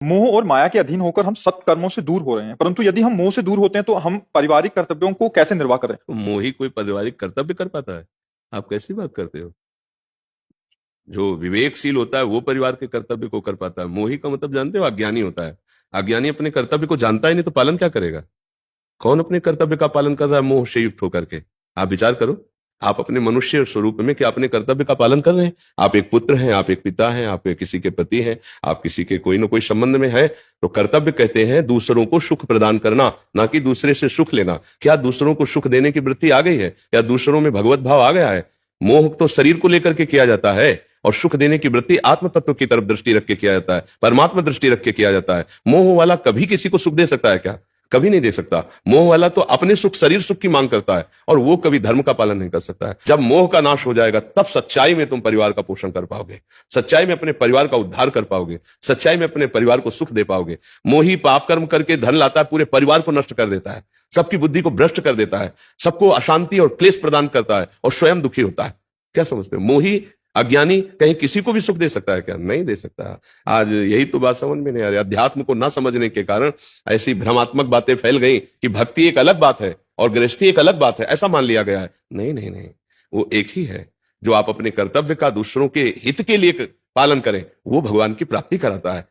मोह और माया के अधीन होकर हम सत्कर्मों से दूर हो रहे हैं, परंतु यदि हम मोह से दूर होते हैं तो हम पारिवारिक कर्तव्यों को कैसे निर्वाह करें? तो मोही कोई पारिवारिक कर्तव्य कर पाता है? आप कैसी बात करते हो? जो विवेकशील होता है वो परिवार के कर्तव्य को कर पाता है। मोही का मतलब जानते हो? अज्ञानी होता है। अज्ञानी अपने कर्तव्य को जानता ही नहीं तो पालन क्या करेगा? कौन अपने कर्तव्य का पालन कर रहा है मोह से युक्त होकर के? आप विचार करो। आप अपने मनुष्य स्वरूप में क्या अपने कर्तव्य का पालन कर रहे हैं? आप एक पुत्र हैं, आप एक पिता हैं, आप एक किसी के पति हैं, आप किसी के कोई ना कोई संबंध में है। तो कर्तव्य कहते हैं दूसरों को सुख प्रदान करना, ना कि दूसरे से सुख लेना। क्या दूसरों को सुख देने की वृत्ति आ गई है? या दूसरों में भगवत भाव आ गया है? मोह तो शरीर को लेकर के किया जाता है, और सुख देने की वृत्ति आत्म तत्व की तरफ दृष्टि रख के किया जाता है, परमात्मा दृष्टि रख के किया जाता है। मोह वाला कभी किसी को सुख दे सकता है क्या? कभी नहीं दे सकता। मोह वाला तो अपने सुख, शरीर सुख की मांग करता है, और वो कभी धर्म का पालन नहीं कर सकता है। जब मोह का नाश हो जाएगा तब सच्चाई में तुम परिवार का पोषण कर पाओगे, सच्चाई में अपने परिवार का उद्धार कर पाओगे, सच्चाई में अपने परिवार को सुख दे पाओगे। मोही पाप कर्म करके धन लाता है, पूरे परिवार को नष्ट कर देता है, सबकी बुद्धि को भ्रष्ट कर देता है, सबको अशांति और क्लेश प्रदान करता है, और स्वयं दुखी होता है। क्या समझते हो? मोही अज्ञानी कहीं किसी को भी सुख दे सकता है क्या? नहीं दे सकता। आज यही तो बात समझ में नहीं आ रही। अध्यात्म को ना समझने के कारण ऐसी भ्रमात्मक बातें फैल गई कि भक्ति एक अलग बात है और गृहस्थी एक अलग बात है, ऐसा मान लिया गया है। नहीं नहीं नहीं, वो एक ही है। जो आप अपने कर्तव्य का दूसरों के हित के लिए पालन करें, वो भगवान की प्राप्ति कराता है।